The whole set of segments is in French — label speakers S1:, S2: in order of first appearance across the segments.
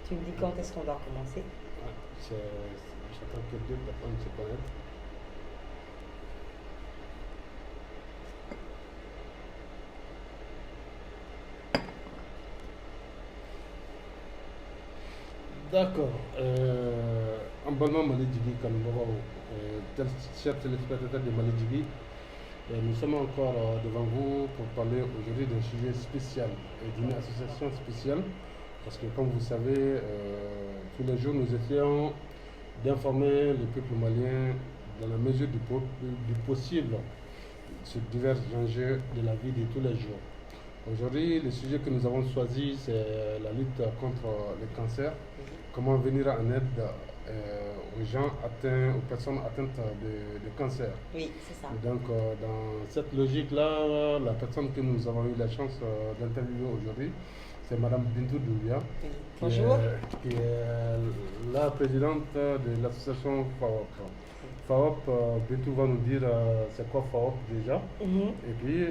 S1: Tu me dis quand est-ce qu'on doit commencer?
S2: J'attends que deux personnes se connectent. D'accord. En bonnement Mali Djibi Kanoubawa, chers téléspectateurs de Mali Djibi, nous sommes encore devant vous pour parler aujourd'hui d'un sujet spécial et d'une association spéciale. Parce que comme vous savez, tous les jours nous essayons d'informer le peuple malien dans la mesure du possible sur divers enjeux de la vie de tous les jours. Aujourd'hui, le sujet que nous avons choisi, c'est la lutte contre le cancer. Comment venir en aide aux gens atteints, aux personnes atteintes de cancer.
S1: Oui, c'est ça.
S2: Donc, dans cette logique-là, la personne que nous avons eu la chance d'interviewer aujourd'hui, c'est Madame Bintou Doumbia,
S1: Oui. Bonjour.
S2: qui est la présidente de l'association FAOP. FAOP, Bintou va nous dire c'est quoi FAOP déjà. Et puis,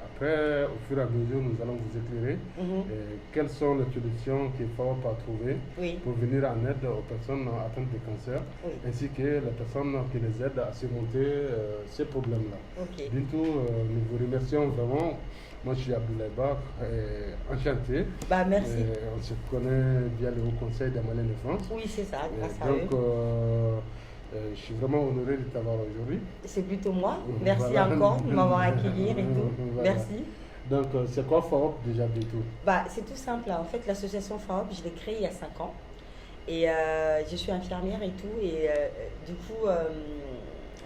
S2: après, au fur et à mesure, nous allons vous éclairer quelles sont les solutions que FAOP a trouvées pour venir en aide aux personnes atteintes de cancer, ainsi que les personnes qui les aident à surmonter ces problèmes-là. Bintou, nous vous remercions vraiment. Moi, je suis Abdoulaye Ba, enchanté.
S1: Merci.
S2: On se connaît via le Haut Conseil des Maliens de France.
S1: Oui, c'est ça, grâce à
S2: donc, je suis vraiment honoré de t'avoir aujourd'hui.
S1: C'est plutôt moi. Merci encore de m'avoir accueilli et tout. Merci.
S2: Donc, c'est quoi FAOP déjà du tout?
S1: C'est tout simple. En fait, l'association FAOP, je l'ai créée il y a 5 ans. Et je suis infirmière et tout. Et du coup,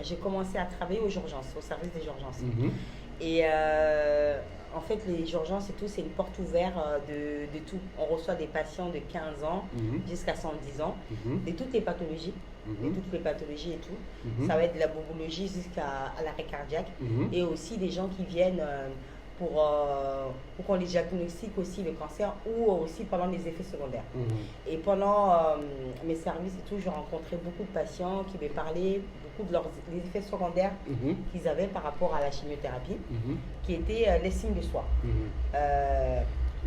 S1: j'ai commencé à travailler aux urgences, au service des urgences. Et en fait, les urgences et tout, c'est une porte ouverte de tout. On reçoit des patients de 15 ans jusqu'à 110 ans, de toutes les pathologies. Et toutes les pathologies et tout. Ça va être de la bobologie jusqu'à l'arrêt cardiaque. Et aussi des gens qui viennent pour qu'on les diagnostique aussi le cancer ou aussi pendant les effets secondaires. Et pendant mes services et tout, j'ai rencontré beaucoup de patients qui me parlaient beaucoup de leurs effets secondaires qu'ils avaient par rapport à la chimiothérapie, qui étaient les signes de soi.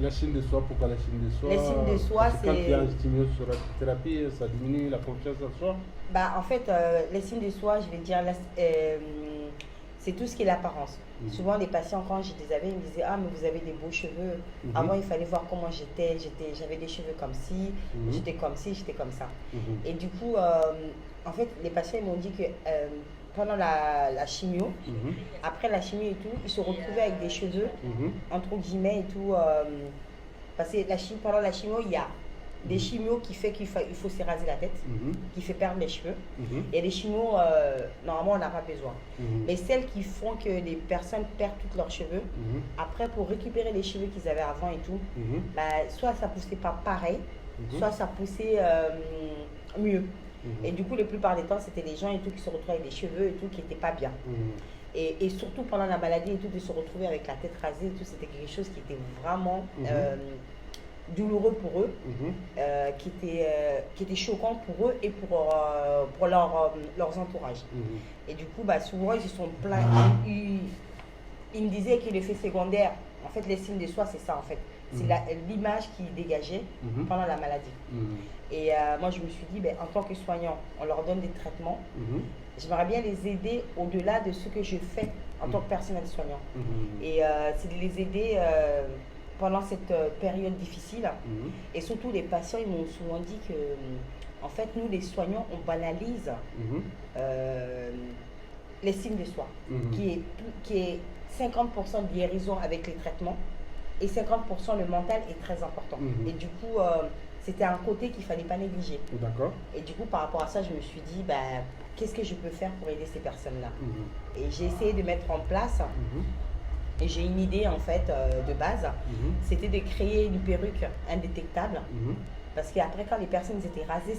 S2: La chine de soi, pourquoi la chine de soi?
S1: Les signes de soi, c'est...
S2: Quand il y a une chimiothérapie, ça diminue la confiance en soi?
S1: En fait, les signes de soi, je vais dire, c'est tout ce qui est l'apparence. Souvent, les patients, quand je les avais, ils me disaient « Ah, mais vous avez des beaux cheveux. Avant, il fallait voir comment j'étais. J'avais des cheveux comme ci, j'étais comme ci, j'étais comme ça. Et du coup, en fait, les patients ils m'ont dit que pendant la chimio, après la chimio et tout, ils se retrouvaient avec des cheveux, entre guillemets et tout. Parce que pendant la chimio, il y a des chimios qui fait qu'il faut se raser la tête, qui fait perdre les cheveux. Et les chimios, normalement, on n'a pas besoin. Mais celles qui font que les personnes perdent tous leurs cheveux, après, pour récupérer les cheveux qu'ils avaient avant et tout, soit ça poussait pas pareil, soit ça poussait mieux. Et du coup, la plupart des temps, c'était les gens et tout qui se retrouvaient avec des cheveux et tout qui n'étaient pas bien. Et surtout pendant la maladie et tout, de se retrouver avec la tête rasée et tout, c'était quelque chose qui était vraiment douloureux pour eux, qui était choquant pour eux et pour leurs entourages. Et du coup, souvent, ils se sont plaints. Ils me disaient que l'effet secondaire, en fait, les signes de soi, c'est ça, en fait. C'est l'image qui dégageait pendant la maladie. Et moi, je me suis dit, en tant que soignant, on leur donne des traitements. J'aimerais bien les aider au-delà de ce que je fais en tant que personnel soignant. Et c'est de les aider pendant cette période difficile. Et surtout, les patients, ils m'ont souvent dit que, en fait, nous, les soignants, on banalise les signes de soi, qui est 50% de guérison avec les traitements et 50% le mental est très important. Et du coup, c'était un côté qu'il ne fallait pas négliger.
S2: D'accord.
S1: Et du coup, par rapport à ça, je me suis dit, qu'est-ce que je peux faire pour aider ces personnes-là? Et j'ai essayé de mettre en place, et j'ai une idée en fait de base, c'était de créer une perruque indétectable. Parce qu'après, quand les personnes étaient rasées,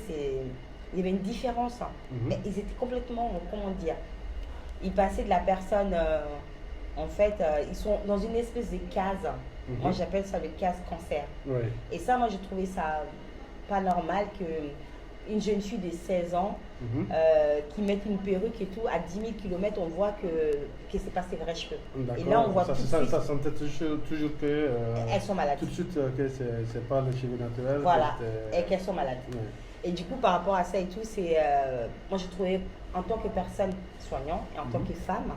S1: il y avait une différence. Mais ils étaient complètement, comment dire, ils passaient de la personne, en fait, ils sont dans une espèce de case. Moi, j'appelle ça le case cancer. Et ça, moi, j'ai trouvé ça pas normal que une jeune fille de 16 ans qui met une perruque et tout, à 10 000 km, on voit que c'est pas ses vrais cheveux. Et là, on voit tout de suite.
S2: Ça sentait toujours que.
S1: Elles sont malades.
S2: Tout de suite que c'est pas les cheveux naturels.
S1: Voilà, et qu'elles sont malades. Ouais. Et du coup, par rapport à ça et tout, c'est. Moi, je trouvais, en tant que personne soignante et en tant que femme,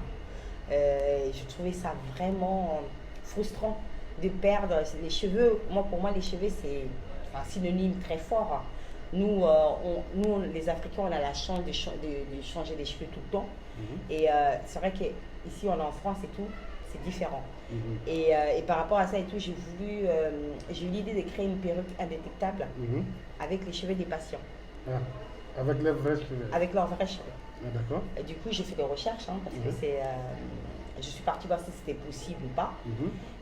S1: je trouvais ça vraiment frustrant de perdre les cheveux. Pour moi, les cheveux, c'est un synonyme très fort. Nous, les Africains, on a la chance de changer les cheveux tout le temps. Et c'est vrai qu'ici, on est en France et tout, c'est différent. Et par rapport à ça et tout, j'ai eu l'idée de créer une perruque indétectable avec les cheveux des patients.
S2: Ah, avec les vrais cheveux?
S1: Avec leurs vrais cheveux.
S2: Ah, d'accord.
S1: Du coup, j'ai fait des recherches parce que c'est... je suis partie voir si c'était possible ou pas.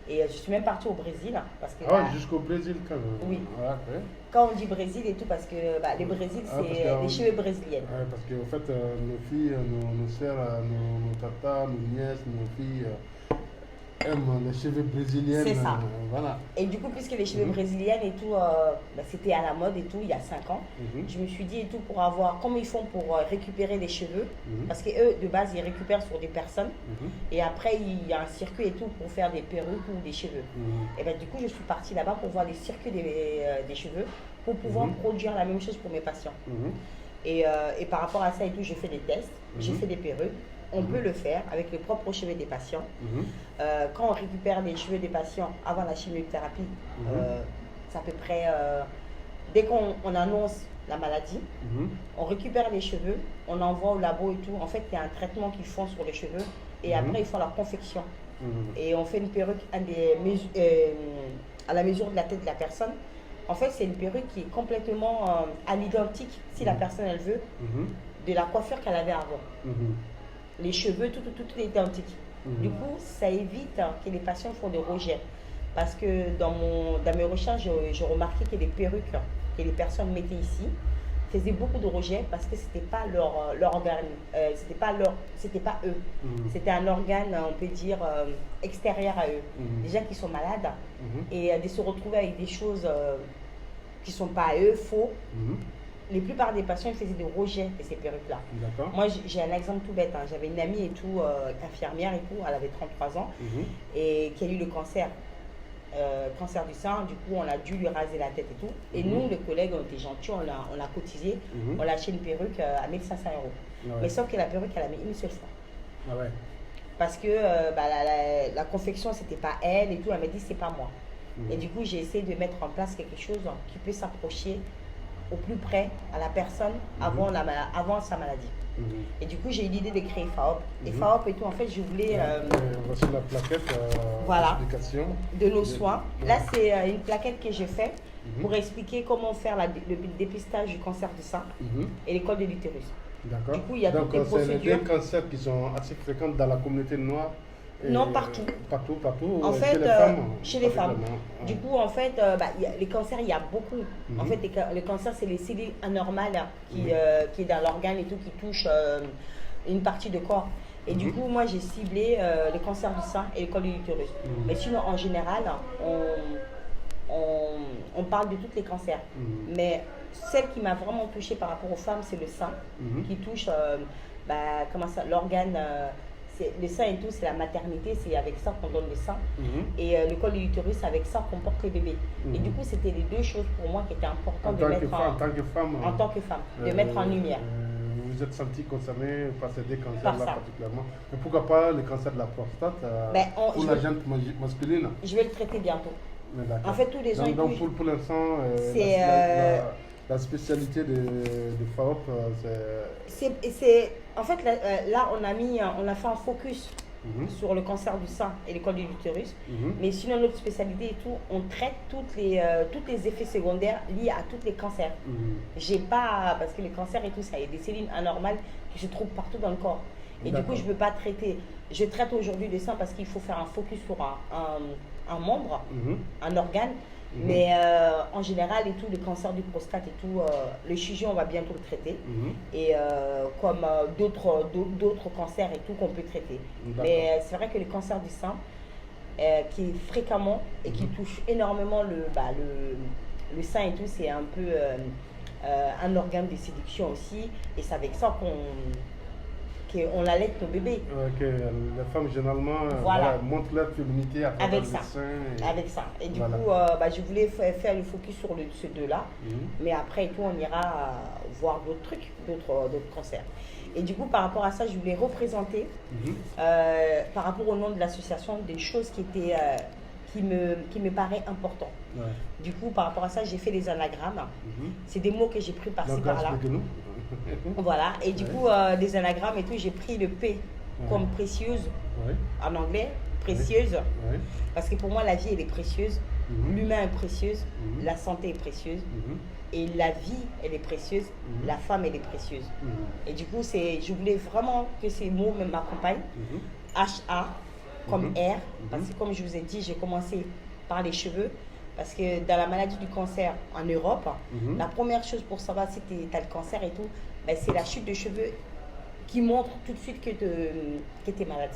S1: Et je suis même partie au Brésil. Parce que,
S2: jusqu'au Brésil quand même.
S1: Oui.
S2: Ah, okay.
S1: Quand on dit Brésil et tout, parce que le Brésil, c'est les cheveux brésiliennes.
S2: Parce qu'en fait, nos filles, nos sœurs, nos tatas, nos nièces, nos filles aiment les cheveux brésiliens.
S1: C'est ça.
S2: Voilà.
S1: Et du coup, puisque les cheveux brésiliennes et tout, c'était à la mode et tout, il y a 5 ans, je me suis dit et tout, pour avoir, comment ils font pour récupérer les cheveux, parce qu'eux, de base, ils récupèrent sur des personnes, et après, il y a un circuit et tout pour faire des perruques ou des cheveux. Et du coup, je suis partie là-bas pour voir les circuits des cheveux, pour pouvoir produire la même chose pour mes patients. Et par rapport à ça et tout, j'ai fait des tests, j'ai fait des perruques. On peut le faire avec les propres cheveux des patients. Quand on récupère les cheveux des patients avant la chimiothérapie, c'est à peu près, dès qu'on annonce la maladie, on récupère les cheveux, on envoie au labo et tout. En fait, il y a un traitement qu'ils font sur les cheveux et après, ils font leur confection. Et on fait une perruque à la mesure de la tête de la personne. En fait, c'est une perruque qui est complètement à l'identique, si la personne elle veut, de la coiffure qu'elle avait avant. Les cheveux, tout est identique. Du coup, ça évite que les patients font des rejets. Parce que dans mes recherches, j'ai remarqué que les perruques que les personnes mettaient ici faisaient beaucoup de rejets parce que c'était pas leur organe, c'était pas eux. C'était un organe, on peut dire, extérieur à eux. Déjà qu'ils sont malades et de se retrouver avec des choses qui sont pas à eux, faux. La plupart des patients faisaient des rejets de ces perruques-là. Moi, j'ai un exemple tout bête. J'avais une amie et tout, infirmière et tout, elle avait 33 ans et qui a eu le cancer du sein. Du coup, on a dû lui raser la tête et tout. Et nous, les collègues, on était gentils, on l'a cotisé, on l'a acheté une perruque à 1 500 €. Mais sauf que la perruque, elle a mis une seule fois. Parce que la confection, c'était pas elle et tout. Elle m'a dit, c'est pas moi. Et du coup, j'ai essayé de mettre en place quelque chose qui peut s'approcher au plus près à la personne avant sa maladie. Et du coup, j'ai eu l'idée de créer FAOP. Et FAOP et tout, en fait, je voulais...
S2: voici la plaquette d'explication
S1: de nos soins. Là, c'est une plaquette que j'ai faite pour expliquer comment faire le dépistage du cancer du sein et les cols de l'utérus.
S2: D'accord.
S1: Du coup, il y a toutes les procédures.
S2: Donc, c'est des cancers qui sont assez fréquents dans la communauté noire.
S1: Non, partout.
S2: Partout.
S1: En fait, chez les femmes. Du coup, en fait, les cancers, il y a beaucoup. En fait, les cancers, c'est les cellules anormales qui est dans l'organe et tout, qui touchent une partie du corps. Et du coup, moi, j'ai ciblé les cancers du sein et les cols de l'utérus. Mais sinon, en général, on parle de tous les cancers. Mais celle qui m'a vraiment touchée par rapport aux femmes, c'est le sein, qui touche l'organe. Le sein et tout, c'est la maternité, c'est avec ça qu'on donne le sein. Et le col de l'utérus, c'est avec ça qu'on porte le bébé. Et du coup, c'était les deux choses pour moi qui étaient importantes de mettre
S2: en tant que femme,
S1: de mettre en lumière.
S2: Vous vous êtes senti concerné par ces deux cancers-là particulièrement. Mais pourquoi pas le cancer de la prostate pour la gente masculine?
S1: Je vais le traiter bientôt. En fait, tous les gens...
S2: Donc pour l'instant, la spécialité de FAOP,
S1: c'est... En fait, là, on a fait un focus sur le cancer du sein et les cols de l'utérus. Mais sinon, notre spécialité et tout, on traite tous les effets secondaires liés à tous les cancers. J'ai pas... Parce que les cancers et tout, ça, il y a des cellules anormales qui se trouvent partout dans le corps. Et du coup, je ne peux pas traiter... Je traite aujourd'hui le sein parce qu'il faut faire un focus sur un membre, un organe. Mais en général, et tout, le cancer du prostate et tout, le chirurgien, on va bientôt le traiter. Et comme d'autres cancers et tout qu'on peut traiter. Mais c'est vrai que le cancer du sein, qui est fréquemment et qui touche énormément le sein et tout, c'est un peu un organe de séduction aussi. Et c'est avec ça qu'on allait nos bébés.
S2: Que les femmes généralement montrent leur féminité à travers
S1: avec ça.
S2: le sein.
S1: Avec ça. Et du
S2: Voilà.
S1: coup, je voulais faire le focus sur ces deux-là. Mais après, et tout, on ira voir d'autres trucs, d'autres concerts. Et du coup, par rapport à ça, je voulais représenter, par rapport au nom de l'association, des choses qui étaient, qui me paraissent importantes.
S2: Ouais.
S1: Du coup, par rapport à ça, j'ai fait des anagrammes. C'est des mots que j'ai pris par-ci,
S2: Donc,
S1: par-là.
S2: explique-nous.
S1: Voilà. Et du coup, des anagrammes et tout, j'ai pris le P comme précieuse, en anglais, précieuse. Parce que pour moi, la vie, elle est précieuse. L'humain est précieuse. La santé est précieuse. Et la vie, elle est précieuse. La femme, elle est précieuse. Et du coup, je voulais vraiment que ces mots m'accompagnent. HA comme R. Parce que comme je vous ai dit, j'ai commencé par les cheveux. Parce que dans la maladie du cancer en Europe, la première chose pour savoir si tu as le cancer et tout, ben, c'est la chute de cheveux qui montre tout de suite que tu es malade.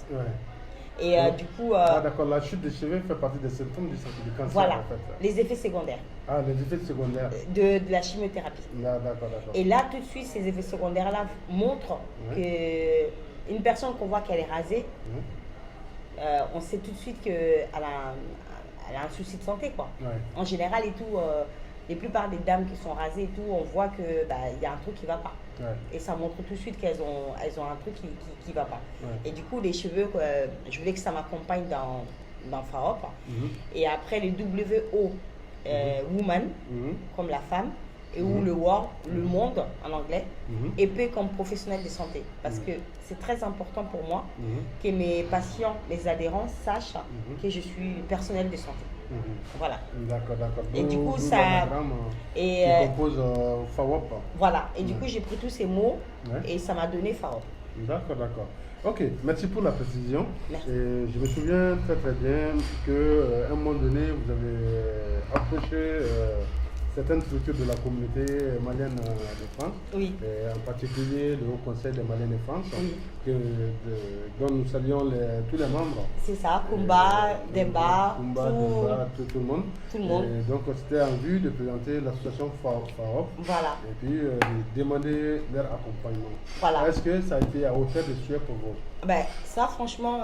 S1: Et du coup...
S2: d'accord, la chute des cheveux fait partie des symptômes du cancer.
S1: Voilà,
S2: en fait.
S1: les effets secondaires.
S2: Ah, les effets secondaires.
S1: De la chimiothérapie.
S2: D'accord.
S1: Et là, tout de suite, ces effets secondaires-là montrent qu'une personne qu'on voit qu'elle est rasée, on sait tout de suite qu'elle a un souci de santé, quoi. En général et tout, la plupart des dames qui sont rasées et tout, on voit que y a un truc qui va pas. Et ça montre tout de suite qu'elles ont un truc qui va pas. Et du coup, les cheveux, je voulais que ça m'accompagne dans FAOP. Et après, les WO, woman, comme la femme, et ou le world, le monde en anglais, et P comme professionnel de santé. Parce que c'est très important pour moi que mes patients, mes adhérents sachent que je suis personnel de santé. Voilà.
S2: D'accord.
S1: Et du coup, ça.
S2: Qui compose FAWOP.
S1: Voilà. Et du coup, j'ai pris tous ces mots et ça m'a donné FAWOP.
S2: D'accord. Ok, merci pour la précision.
S1: Merci.
S2: Et je me souviens très bien qu'à un moment donné, vous avez approché certaines structures de la communauté malienne de France, en particulier le Haut Conseil des Maliens de France, dont nous saluons tous les membres.
S1: C'est ça, Kumba, Demba,
S2: tout le monde.
S1: Tout le monde.
S2: Et donc c'était en vue de présenter l'association FAOP.
S1: Voilà.
S2: Et puis de demander leur accompagnement.
S1: Voilà.
S2: Est-ce que ça a été à hauteur de souhait pour vous?
S1: Ça, franchement,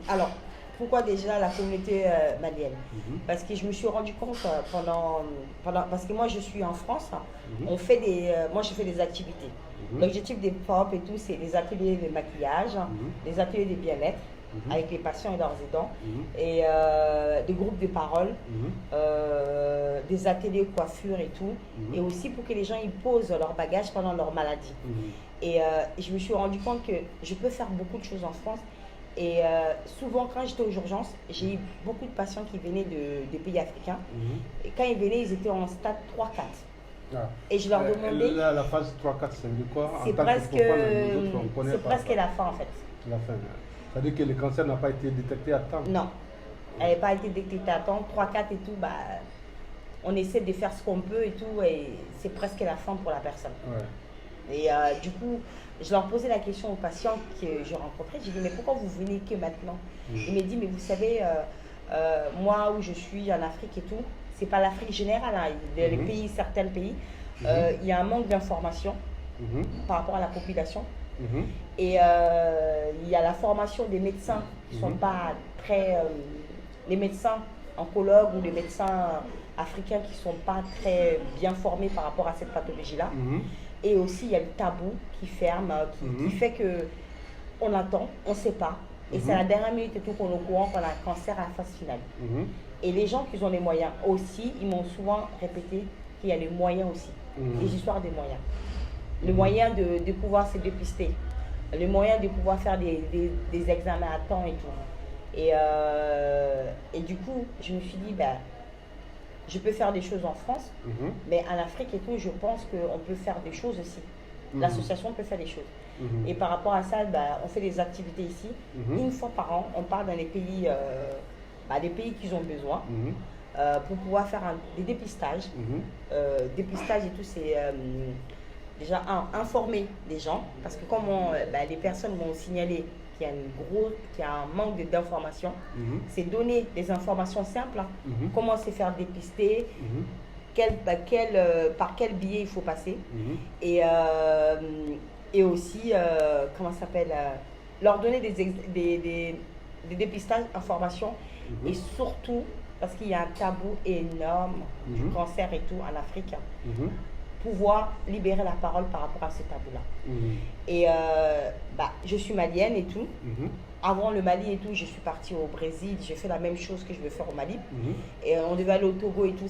S1: alors, pourquoi déjà la communauté malienne? Parce que je me suis rendu compte parce que moi je suis en France, on fait moi je fais des activités. L'objectif des FAOP et tout, c'est des ateliers de maquillage, des ateliers de bien-être avec les patients et leurs aidants, et des groupes de parole, des ateliers coiffure et tout, et aussi pour que les gens ils posent leur bagage pendant leur maladie. Et je me suis rendu compte que je peux faire beaucoup de choses en France. Et souvent, quand j'étais aux urgences, j'ai eu beaucoup de patients qui venaient des pays africains. Et quand ils venaient, ils étaient en stade 3-4. Et je leur demandais...
S2: La phase 3-4, ça veut dire quoi?
S1: C'est presque la fin, en fait.
S2: La fin. C'est-à-dire que le cancer n'a pas été détecté à temps?
S1: Non. Elle n'a pas été détectée à temps. 3-4 et tout, on essaie de faire ce qu'on peut et tout. Et c'est presque la fin pour la personne. Et du coup... Je leur posais la question aux patients que je rencontrais. J'ai dit, mais pourquoi vous venez que maintenant? Il m'a dit, mais vous savez, moi où je suis en Afrique et tout, c'est pas l'Afrique générale, hein. Les pays, certains pays, il y a un manque d'information par rapport à la population. Et il y a la formation des médecins qui ne sont pas très... les médecins oncologues ou les médecins africains qui ne sont pas très bien formés par rapport à cette pathologie-là. Et aussi, il y a le tabou qui ferme, qui fait qu'on attend, on ne sait pas. Et c'est à la dernière minute et tout qu'on est au courant qu'on a un cancer à la phase finale. Et les gens qui ont les moyens aussi, ils m'ont souvent répété qu'il y a les moyens aussi. Les histoires des moyens. Le moyen de pouvoir se dépister. Le moyen de pouvoir faire des examens à temps et tout. Et du coup, je me suis dit, je peux faire des choses en France, mais en Afrique et tout, je pense qu'on peut faire des choses aussi. L'association peut faire des choses. Et par rapport à ça, on fait des activités ici. Une fois par an, on part dans les pays, des pays qui ont besoin pour pouvoir faire des dépistages. Dépistage et tout, c'est déjà informer les gens, parce que comme les personnes m'ont signalé qu'il y a un manque d'informations, c'est donner des informations simples, comment se faire dépister, par quel biais il faut passer.
S2: Mhm.
S1: Et aussi, comment ça s'appelle, leur donner des dépistages, informations, et surtout, parce qu'il y a un tabou énorme du cancer et tout en Afrique,
S2: Mhm.
S1: pouvoir libérer la parole par rapport à ce tabou-là.
S2: Mhm.
S1: Et je suis malienne et tout.
S2: Mhm.
S1: Avant le Mali et tout, je suis partie au Brésil, j'ai fait la même chose que je veux faire au Mali.
S2: Mhm.
S1: Et on devait aller au Togo et tout,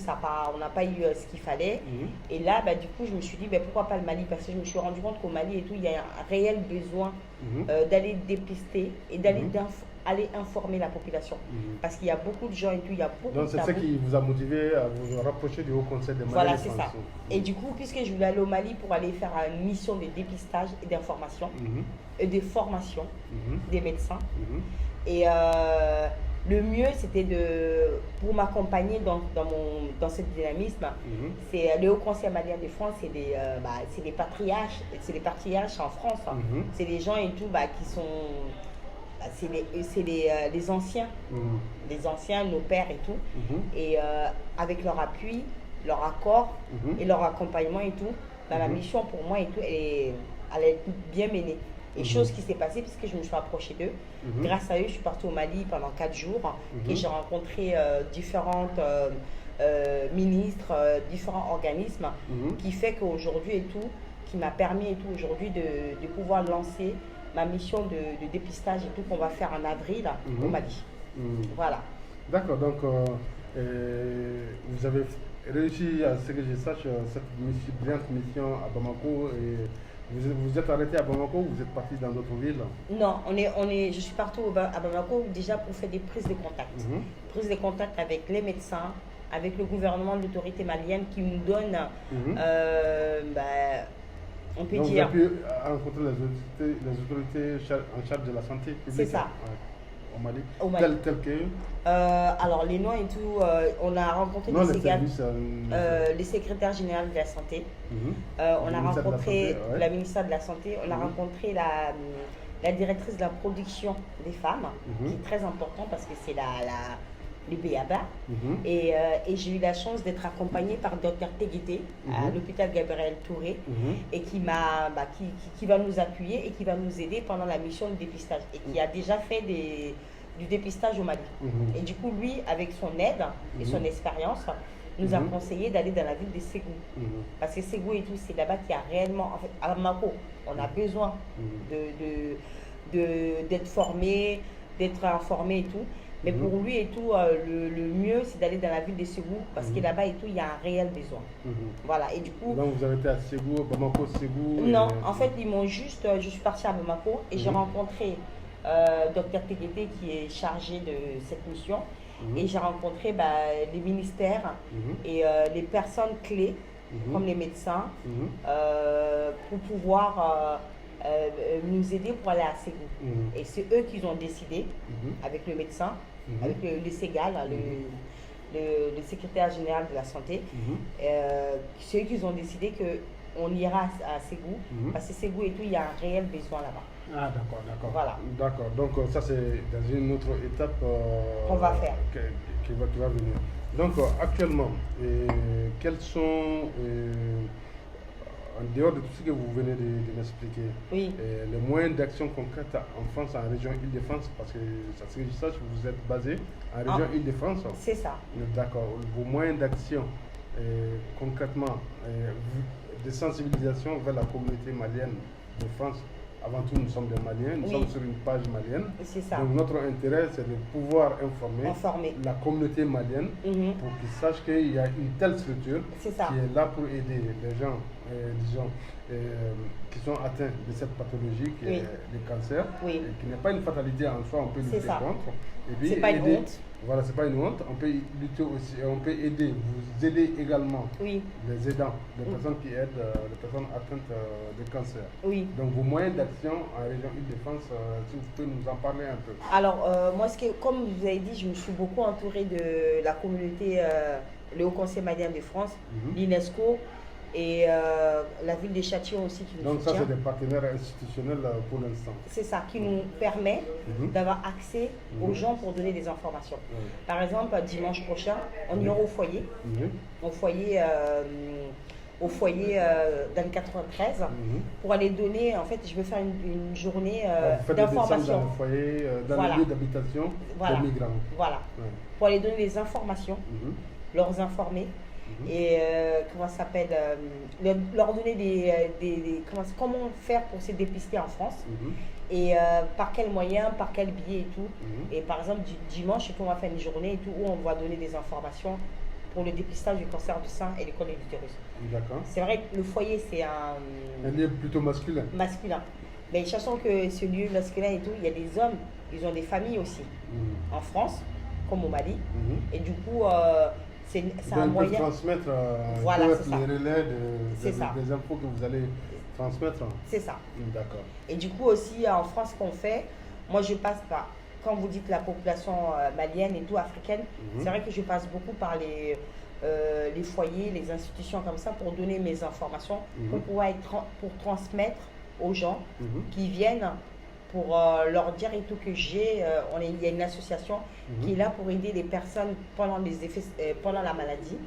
S1: on n'a pas eu ce qu'il fallait.
S2: Mhm.
S1: Et là, du coup, je me suis dit, pourquoi pas le Mali? Parce que je me suis rendu compte qu'au Mali et tout, il y a un réel besoin
S2: Mhm.
S1: d'aller dépister et d'aller
S2: Mhm.
S1: aller informer la population.
S2: Mhm.
S1: Parce qu'il y a beaucoup de gens et tout, il y a beaucoup
S2: Donc
S1: de
S2: c'est ça
S1: tabous.
S2: qui vous a motivé à vous rapprocher du Haut Conseil des Mali.
S1: Voilà, c'est ça. Et du coup, puisque je voulais aller au Mali pour aller faire une mission de dépistage et d'information, et de formation des médecins, et le mieux, c'était pour m'accompagner dans ce dynamisme, c'est le Haut Conseil malien de France, c'est des patriarches en France. C'est des gens et tout qui sont... c'est les anciens, nos pères et tout. Et avec leur appui, leur accord et leur accompagnement et tout, la mission pour moi et tout, elle est bien menée. Et chose qui s'est passée puisque je me suis approchée d'eux. Grâce à eux, je suis partie au Mali pendant 4 jours et j'ai rencontré différentes ministres, différents organismes qui fait qu'aujourd'hui et tout, qui m'a permis et tout aujourd'hui de pouvoir lancer ma mission de dépistage et tout qu'on va faire en avril au Mali. Voilà.
S2: D'accord, donc vous avez réussi, à ce que je sache, cette brillante mission à Bamako. Et vous êtes arrêté à Bamako ou vous êtes parti dans d'autres villes?
S1: Non, je suis partie à Bamako déjà pour faire des prises de contact. Prises de contact avec les médecins, avec le gouvernement de l'autorité malienne qui nous donne, on peut
S2: donc
S1: dire...
S2: vous avez pu rencontrer les autorités en charge de la santé publique?
S1: C'est ça.
S2: Au Mali. Tel que
S1: alors les noms et tout, on a rencontré les secrétaires généraux de la santé, on a rencontré la ministre de la Santé, on a rencontré la directrice de la production des femmes, qui est très important parce que c'est le BABA. Et j'ai eu la chance d'être accompagnée par Dr Teguité à l'hôpital Gabriel Touré, et qui va nous appuyer et qui va nous aider pendant la mission de dépistage et qui a déjà fait du dépistage au Mali. Et du coup, lui, avec son aide et son expérience, nous a conseillé d'aller dans la ville de Ségou. Parce que Ségou et tout, c'est là-bas qu'il y a réellement, en fait, à Bamako, on a besoin d'être formé, d'être informé et tout. Mais pour lui et tout, le mieux, c'est d'aller dans la ville de Ségou, parce que là-bas et tout, il y a un réel besoin. Voilà, et du coup...
S2: Donc vous avez été à Ségou, Bamako, Ségou?
S1: Non, en fait, ils m'ont juste... je suis partie à Bamako et j'ai rencontré Dr Teguité qui est chargé de cette mission. Et j'ai rencontré les ministères et les personnes clés, comme les médecins, pour pouvoir... nous aider pour aller à Ségou. Et c'est eux qui ont décidé, avec le médecin, avec le Ségal, le secrétaire général de la santé, c'est eux qui ont décidé qu'on ira à Ségou, parce que Ségou et tout, il y a un réel besoin là-bas.
S2: Ah d'accord.
S1: Voilà.
S2: D'accord, donc ça c'est dans une autre étape
S1: qu'on va faire.
S2: Qui va venir. Donc actuellement, quels sont... en dehors de tout ce que vous venez de m'expliquer, les moyens d'action concrètes en France, en région Île-de-France, parce que ça ce que je sache, vous êtes basé en région Île-de-France.
S1: C'est ça.
S2: D'accord. Vos moyens d'action concrètement, de sensibilisation vers la communauté malienne de France. Avant tout, nous sommes des Maliens, nous sommes sur une page malienne.
S1: C'est ça.
S2: Donc notre intérêt, c'est de pouvoir informer la communauté malienne pour qu'ils sachent qu'il y a une telle structure qui est là pour aider les gens, disons, qui sont atteints de cette pathologie qui est le cancer, et qui n'est pas une fatalité en soi, on peut lutter contre.
S1: C'est pas une honte.
S2: Voilà, c'est pas une honte. On peut lutter aussi, on peut aider, vous aider également les aidants, les personnes qui aident les personnes atteintes de cancer. Donc vos moyens d'action en région Île-de-France, si vous pouvez nous en parler un peu.
S1: Alors moi, comme vous avez dit, je me suis beaucoup entourée de la communauté, le Haut Conseil malien de France, l'UNESCO, Et la ville de Châtillon aussi qui nous
S2: Donc ça,
S1: soutient.
S2: c'est des partenaires institutionnels pour l'instant.
S1: C'est ça qui nous permet d'avoir accès aux gens pour donner des informations. Par exemple, dimanche prochain, on ira au foyer. Au foyer dans le 93 pour aller donner, en fait, je veux faire une journée d'information.
S2: Dans le foyer, dans le lieu d'habitation des migrants.
S1: Voilà. Pour aller donner des informations, leur informer. Et comment ça s'appelle, leur donner comment faire pour se dépister en France et par quels moyens, par quel billet et tout. Et par exemple, dimanche, on va faire une journée et tout où on va donner des informations pour le dépistage du cancer du sein et du col de l'utérus.
S2: D'accord.
S1: C'est vrai que le foyer, c'est un
S2: lieu plutôt masculin.
S1: Mais sachant que ce lieu masculin et tout, il y a des hommes, ils ont des familles aussi en France, comme au Mali. Et du coup, c'est un moyen.
S2: Transmettre les relais des infos que vous allez transmettre.
S1: C'est ça.
S2: D'accord.
S1: Et du coup aussi en France, ce qu'on fait, moi je passe par, quand vous dites la population malienne et tout, africaine, c'est vrai que je passe beaucoup par les foyers, les institutions comme ça pour donner mes informations, pour pouvoir pour transmettre aux gens qui viennent pour leur dire et tout que il y a une association qui est là pour aider les personnes pendant pendant la maladie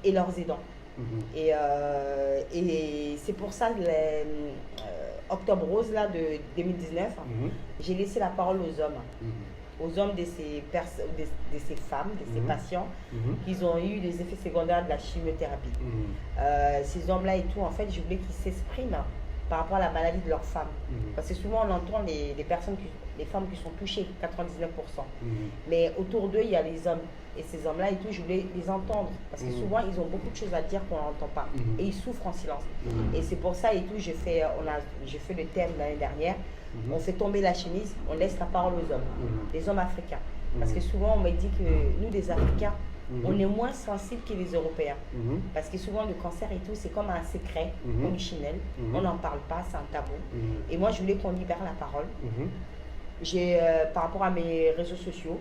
S1: et leurs aidants. Et c'est pour ça Octobre Rose là, de 2019, j'ai laissé la parole aux hommes de ces femmes, de ces patients qui ont eu des effets secondaires de la chimiothérapie. Ces hommes-là et tout, en fait, je voulais qu'ils s'expriment par rapport à la maladie de leurs femmes. Parce que souvent, on entend les femmes qui sont touchées, 99%. Mais autour d'eux, il y a les hommes. Et ces hommes-là et tout, je voulais les entendre. Parce que souvent, ils ont beaucoup de choses à dire qu'on n'entend pas. Et ils souffrent en silence. Et c'est pour ça et tout, j'ai fait le thème l'année dernière. On fait tomber la chemise, on laisse la parole aux hommes. Les hommes africains. Parce que souvent, on me dit que nous, les Africains, on est moins sensibles que les Européens. Parce que souvent, le cancer et tout, c'est comme un secret polichinelle. On n'en parle pas, c'est un tabou. Et moi, je voulais qu'on libère la parole. Par rapport à mes réseaux sociaux,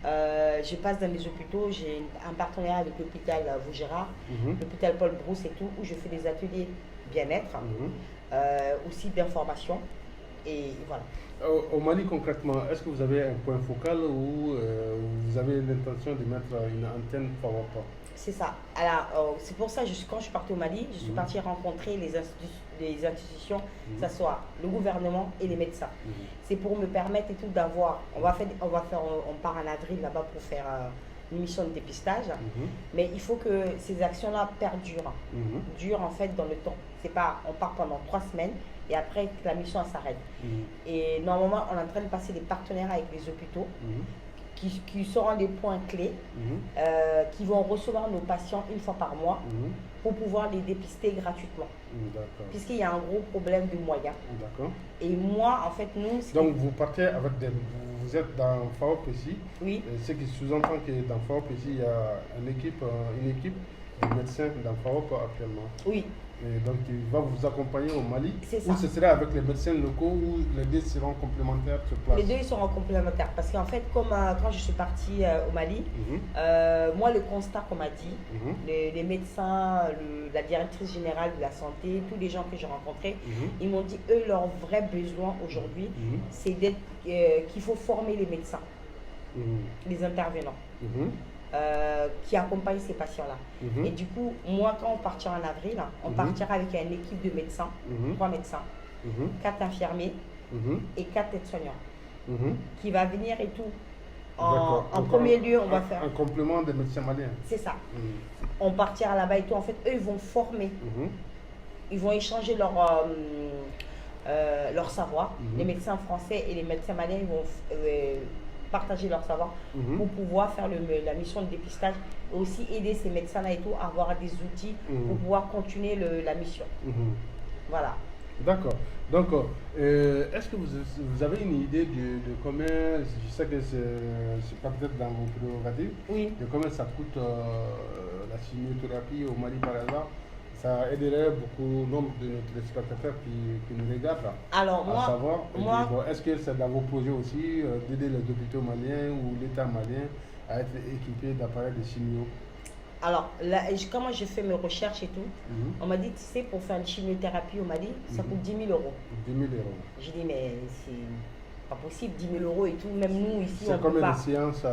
S1: je passe dans les hôpitaux, j'ai un partenariat avec l'hôpital Vaugirard, l'hôpital Paul Brousse et tout, où je fais des ateliers bien-être, aussi d'information. Et voilà.
S2: Au Mali, concrètement, est-ce que vous avez un point focal ou vous avez l'intention de mettre une antenne PowerPoint?
S1: C'est ça. Alors, c'est pour ça, quand je suis partie au Mali, je suis partie rencontrer les institutions, que ce soit le gouvernement et les médecins. C'est pour me permettre et tout d'avoir, on part en avril là-bas pour faire une mission de dépistage, mais il faut que ces actions-là perdurent, durent en fait dans le temps. C'est pas, on part pendant 3 semaines et après la mission s'arrête. Et normalement, on est en train de passer des partenariats avec les hôpitaux qui seront des points clés, qui vont recevoir nos patients une fois par mois pour pouvoir les dépister gratuitement. Puisqu'il y a un gros problème de moyens. Et moi, en fait, nous...
S2: Donc, vous partez avec vous êtes dans FAOP ici.
S1: Oui.
S2: Ce qui sous-entend que dans FAOP ici, il y a une équipe de médecins dans FAOP actuellement.
S1: Oui.
S2: Et donc, il va vous accompagner au Mali.
S1: C'est ça.
S2: Ou ce sera avec les médecins locaux ou les deux seront complémentaires sur place?
S1: Les deux ils seront complémentaires. Parce qu'en fait, comme quand je suis partie au Mali, moi, le constat qu'on m'a dit, les médecins, la directrice générale de la santé, tous les gens que j'ai rencontrés, ils m'ont dit, eux, leur vrai besoin aujourd'hui, c'est qu'il faut former les médecins, les intervenants. Qui accompagnent ces patients-là. Et du coup, moi, quand on partira en avril, on partira avec une équipe de médecins, 3 médecins, 4 infirmiers et 4 aides-soignants, qui va venir et tout. En premier lieu, on va faire...
S2: Un complément des médecins maliens.
S1: C'est ça. On partira là-bas et tout. En fait, eux, ils vont former. Ils vont échanger leur savoir. Les médecins français et les médecins maliens, ils vont... partager leur savoir pour pouvoir faire la mission de dépistage et aussi aider ces médecins-là et tout à avoir des outils pour pouvoir continuer la mission. Voilà.
S2: D'accord. Donc, est-ce que vous avez une idée de combien, je sais que c'est pas peut-être dans vos prérogatives, de combien ça coûte la chimiothérapie au Mali par exemple? Ça aiderait beaucoup nombre de nos téléspectateurs qui nous regardent
S1: alors,
S2: à savoir. Est-ce que c'est dans vos projets aussi d'aider les hôpitaux maliens ou l'État malien à être équipés d'appareils de chimio?
S1: Alors, là, comment j'ai fait mes recherches et tout, on m'a dit, tu sais, pour faire une chimiothérapie au Mali, ça coûte 10 000 euros.
S2: 10 000 euros.
S1: J'ai dit, mais c'est pas possible, 10 000 euros et tout, même nous ici,
S2: c'est
S1: on peut
S2: combien
S1: pas.
S2: de séances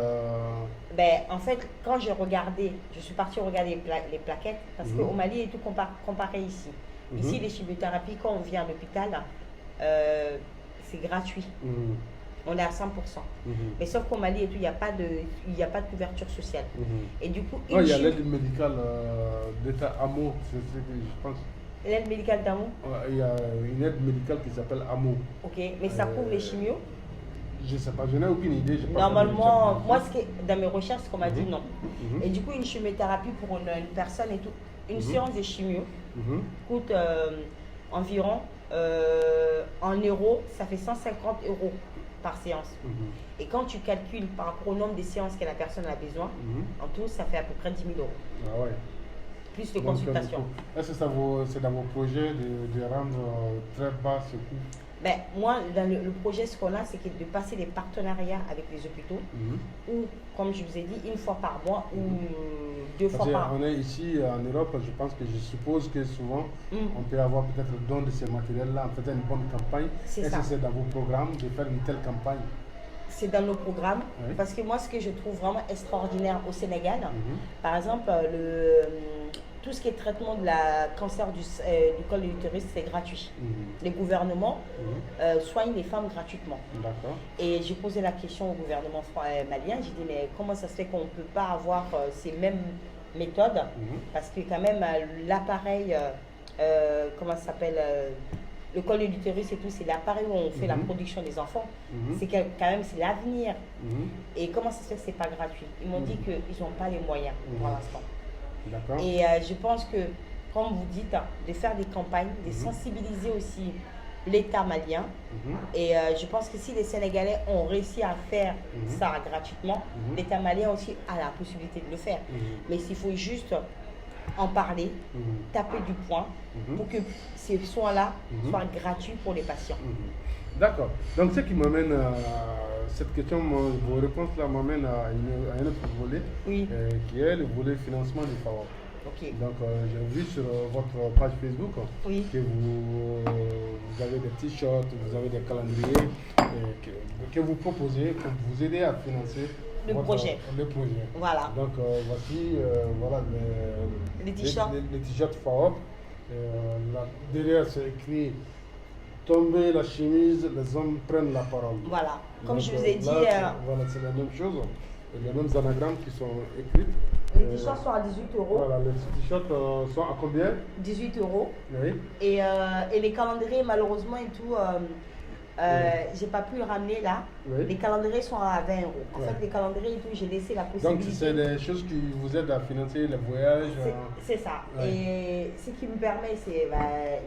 S1: Ben, en fait, quand j'ai regardé, je suis partie regarder les plaquettes, parce qu'au Mali et tout, comparé ici. Ici, les chimiothérapies, quand on vient à l'hôpital, c'est gratuit. On est à 100%. Mais sauf qu'au Mali et tout, il n'y a pas de couverture sociale. Et du coup,
S2: il y a l'aide médicale d'État AMO, je pense.
S1: L'aide médicale d'AMO?
S2: Il y a une aide médicale qui s'appelle AMO.
S1: Ok, mais ça couvre les chimios?
S2: Je ne sais pas, je n'ai aucune idée.
S1: Normalement, moi, dans mes recherches, ce qu'on m'a dit, non. Et du coup, une chimiothérapie pour une personne et tout, une séance de chimio coûte environ, en euros, ça fait 150 euros par séance. Et quand tu calcules par rapport au nombre de séances que la personne a besoin, en tout, ça fait à peu près 10 000 euros.
S2: Ah ouais.
S1: Plus de consultations.
S2: Est-ce que c'est dans vos projets de rendre très bas ce coût?
S1: Ben, moi, dans le projet, ce qu'on a, c'est de passer des partenariats avec les hôpitaux, ou, comme je vous ai dit, une fois par mois ou 2 fois par an.
S2: On est ici en Europe, je suppose que souvent, on peut avoir peut-être le don de ces matériels-là en faisant une bonne campagne. Est-ce que c'est dans vos programmes de faire une telle campagne?
S1: C'est dans nos programmes, parce que moi, ce que je trouve vraiment extraordinaire au Sénégal, par exemple, tout ce qui est traitement de la cancer du col de l'utérus, c'est gratuit. Les gouvernements soignent les femmes gratuitement. Et j'ai posé la question au gouvernement malien, j'ai dit, mais comment ça se fait qu'on ne peut pas avoir ces mêmes méthodes? Parce que quand même, l'appareil, comment ça s'appelle, le col de l'utérus et tout, c'est l'appareil où on fait la production des enfants. C'est quand même, c'est l'avenir. Et comment ça se fait que ce n'est pas gratuit? Ils m'ont dit qu'ils n'ont pas les moyens pour l'instant. Et je pense que, comme vous dites, de faire des campagnes, de sensibiliser aussi l'État malien. Et je pense que si les Sénégalais ont réussi à faire ça gratuitement, l'État malien aussi a la possibilité de le faire. Mais il faut juste en parler, taper du poing pour que ces soins-là soient gratuits pour les patients.
S2: D'accord. Donc, ce qui m'amène à cette question, vos réponses là m'amènent à un autre volet, qui est le volet financement du FAO. Donc, j'ai vu sur votre page Facebook que vous avez des t-shirts, vous avez des calendriers que vous proposez pour vous aider à financer
S1: le projet. Voilà.
S2: Donc, voici voilà,
S1: les t-shirts.
S2: Les t-shirts FAO. Derrière, c'est écrit tomber la chemise, les hommes prennent la parole.
S1: Voilà, comme
S2: donc,
S1: je vous ai dit.
S2: Voilà, c'est la même chose. Les mêmes anagrammes qui sont écrits.
S1: Les t-shirts sont à 18 euros.
S2: Voilà, les t-shirts sont à combien?
S1: 18 euros.
S2: Oui.
S1: Et les calendriers, malheureusement, et tout, j'ai pas pu le ramener là. Les calendriers sont à 20 euros. En fait, les calendriers et tout, j'ai laissé la possibilité.
S2: Donc, c'est des choses qui vous aident à financer les voyages.
S1: C'est ça. Et ce qui me permet, c'est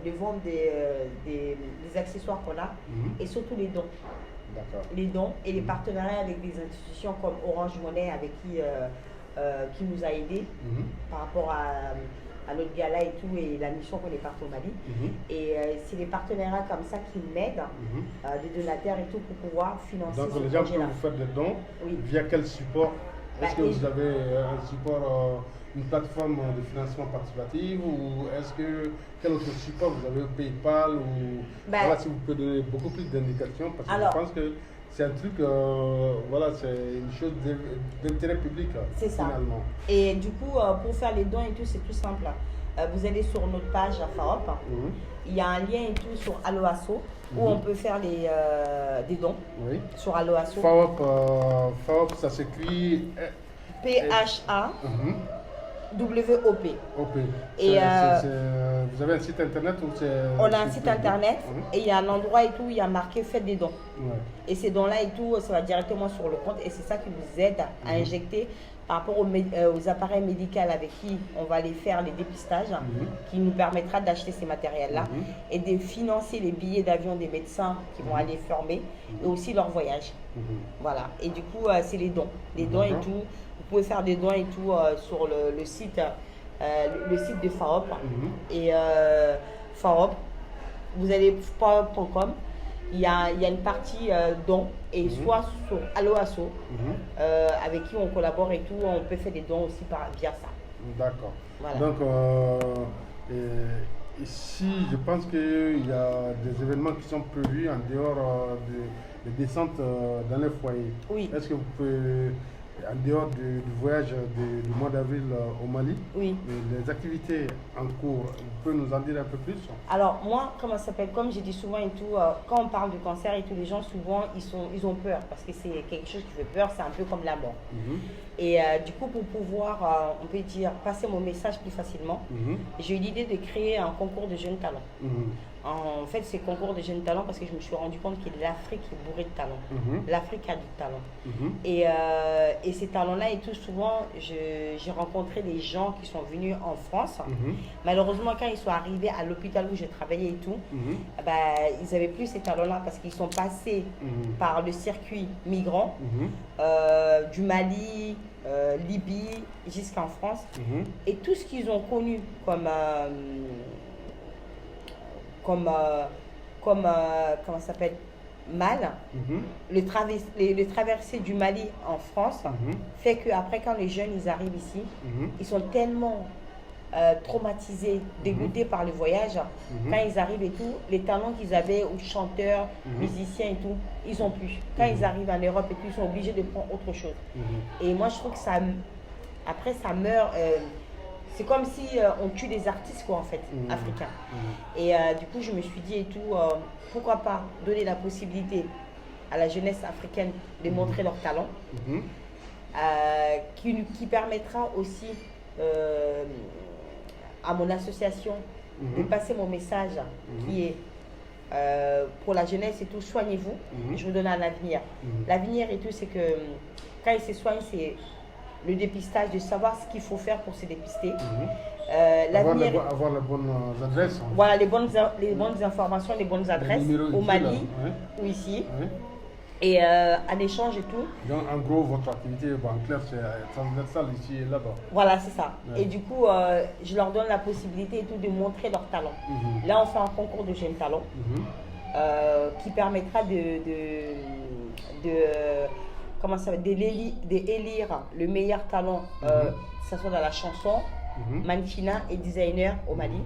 S1: de vendre des accessoires qu'on a et surtout les dons. Les dons et les partenariats avec des institutions comme Orange Money avec qui nous a aidés par rapport à notre gala et tout et la mission qu'on est parti au Mali. Et c'est des partenariats comme ça qui m'aident, des donataires et tout pour pouvoir financer.
S2: Donc les gens peuvent vous faire des dons via quel support? Est-ce que vous avez un support, une plateforme de financement participatif ou est-ce que quel autre support vous avez, PayPal ou voilà, si vous pouvez donner beaucoup plus d'indications parce que je pense que c'est un truc, voilà, c'est une chose d'intérêt public finalement.
S1: Et du coup, pour faire les dons et tout, c'est tout simple. Vous allez sur notre page à FAOP, il y a un lien et tout sur Alloasso où on peut faire des dons sur Alloasso.
S2: FAOP, ça s'écrit
S1: PHA. WOP.
S2: Et vous avez un site internet ou c'est...
S1: On a un site internet et il y a un endroit et tout, il y a marqué faites des dons. Et ces dons-là et tout, ça va directement sur le compte et c'est ça qui vous aide à injecter par rapport aux appareils médicaux avec qui on va aller faire les dépistages, qui nous permettra d'acheter ces matériels-là et de financer les billets d'avion des médecins qui vont aller former et aussi leur voyage. Voilà. Et du coup, c'est les dons. Les dons et tout. Vous pouvez faire des dons et tout sur le site de FAOP. Et FAOP, vous allez FAOP.com. Il y a une partie dons et soit sur Alloasso avec qui on collabore et tout, on peut faire des dons aussi via ça.
S2: D'accord.
S1: Voilà.
S2: Donc, ici, je pense qu'il y a des événements qui sont prévus en dehors des descentes dans les foyers.
S1: Oui.
S2: Est-ce que vous pouvez, en dehors du voyage du mois d'avril au Mali,
S1: Oui.
S2: les activités en cours, vous pouvez nous en dire un peu plus?
S1: Alors moi, comment ça s'appelle, comme j'ai dit souvent et tout, quand on parle de cancer et tout, les gens souvent ils ont peur parce que c'est quelque chose qui fait peur, c'est un peu comme la mort. Et du coup, pour pouvoir, on peut dire, passer mon message plus facilement, j'ai eu l'idée de créer un concours de jeunes talents. En fait, c'est concours de jeunes talents parce que je me suis rendu compte que l'Afrique est bourrée de talents. L'Afrique a du talent. Et ces talents-là, et tout souvent, j'ai rencontré des gens qui sont venus en France. Malheureusement, quand ils sont arrivés à l'hôpital où je travaillais et tout, bah, ils n'avaient plus ces talents-là parce qu'ils sont passés par le circuit migrant du Mali, Libye, jusqu'en France. Et tout ce qu'ils ont connu comme comment ça s'appelle, mal, le traversée du Mali en France fait qu'après, quand les jeunes ils arrivent ici, ils sont tellement traumatisés, dégoûtés par le voyage. Quand ils arrivent et tout, les talents qu'ils avaient, ou chanteurs, musiciens et tout, ils ont plus. Quand ils arrivent en Europe et tout, ils sont obligés de prendre autre chose. Et moi, je trouve que ça, après, ça meurt. C'est comme si on tue des artistes, quoi, en fait, africains. Et du coup, je me suis dit et tout, pourquoi pas donner la possibilité à la jeunesse africaine de montrer leur talent, qui permettra aussi à mon association de passer mon message qui est pour la jeunesse et tout, soignez-vous, je vous donne un avenir. L'avenir et tout, c'est que quand ils se soignent, c'est le dépistage, de savoir ce qu'il faut faire pour se dépister.
S2: Avoir les bonnes adresses.
S1: Voilà, les bonnes informations, les bonnes adresses au Mali ou ici. Et en échange et tout.
S2: Donc, en gros, votre activité, en clair, c'est transversal ici et là-bas.
S1: Voilà, c'est ça. Et du coup, je leur donne la possibilité et tout de montrer leur talent. Là, on fait un concours de jeunes talents qui permettra d'élire le meilleur talent, que ce soit dans la chanson, mannequinat et designer au Mali.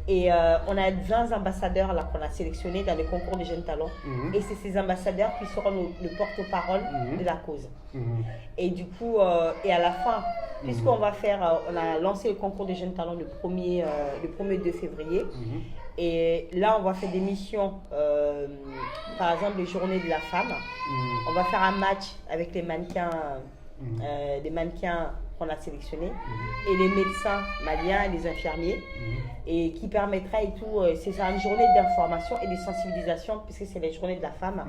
S1: Et on a 20 ambassadeurs là qu'on a sélectionnés dans le concours des jeunes talents. Et c'est ces ambassadeurs qui seront le porte-parole de la cause. Et du coup, et à la fin, puisqu'on va faire, on a lancé le concours des jeunes talents le 1er 2 février. Et là, on va faire des missions, par exemple, les journées de la femme. On va faire un match avec les mannequins, qu'on a sélectionnés, et les médecins maliens et les infirmiers, et qui permettra et tout, c'est une journée d'information et de sensibilisation, puisque c'est la journée de la femme.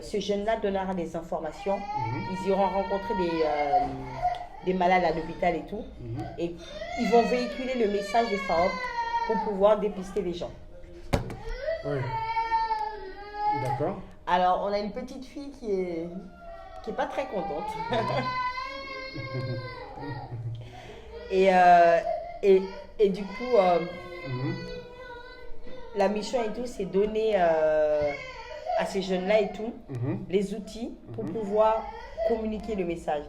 S1: Ce jeune-là donnera des informations, ils iront rencontrer des malades à l'hôpital et tout, et ils vont véhiculer le message des FAOP pour pouvoir dépister les gens.
S2: Oui. D'accord.
S1: Alors, on a une petite fille qui est pas très contente. Et du coup, la mission et tout, c'est donner à ces jeunes-là et tout les outils pour pouvoir communiquer le message.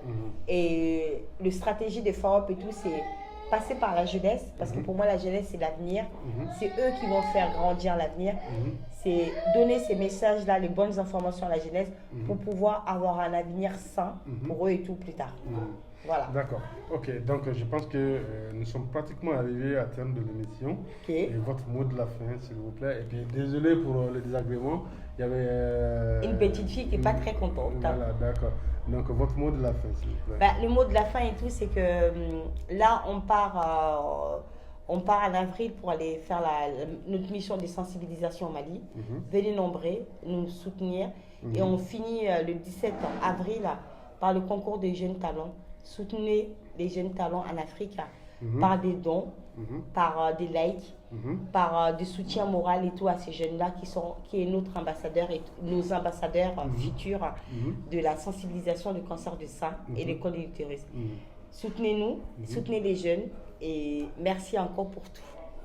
S1: Et la stratégie des FAOP et tout, c'est passer par la jeunesse, parce que pour moi, la jeunesse, c'est l'avenir. C'est eux qui vont faire grandir l'avenir. C'est donner ces messages-là, les bonnes informations à la jeunesse pour pouvoir avoir un avenir sain pour eux et tout plus tard. Voilà.
S2: D'accord. Ok, donc je pense que nous sommes pratiquement arrivés à terme de l'émission. Et votre mot de la fin, s'il vous plaît. Et puis désolé pour le désagrément. Il y avait
S1: une petite fille qui n'est pas très contente.
S2: Voilà, d'accord. Donc votre mot de la fin, s'il vous plaît.
S1: Bah, le mot de la fin et tout, c'est que là, on part en avril pour aller faire notre mission de sensibilisation au Mali. Venez nombreux, nous soutenir. Et on finit le 17 avril par le concours des jeunes talents. Soutenez les jeunes talents en Afrique par des dons, par des likes, par des soutiens moraux et tout à ces jeunes-là qui est notre ambassadeur et nos ambassadeurs futurs de la sensibilisation du cancer du sein et des col de l'utérus. Soutenez-nous, soutenez les jeunes et merci encore pour tout.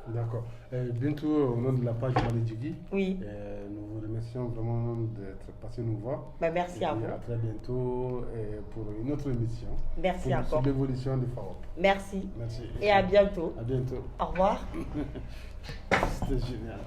S2: D'accord. Bientôt, au nom de la page Mali Djigui, nous vous remercions vraiment d'être passé nous voir.
S1: Merci à vous.
S2: À très bientôt pour une notre émission.
S1: Merci
S2: sur
S1: encore.
S2: l'évolution du FAO.
S1: Merci.
S2: Merci.
S1: Et à bientôt.
S2: À bientôt.
S1: Au revoir.
S2: C'était génial.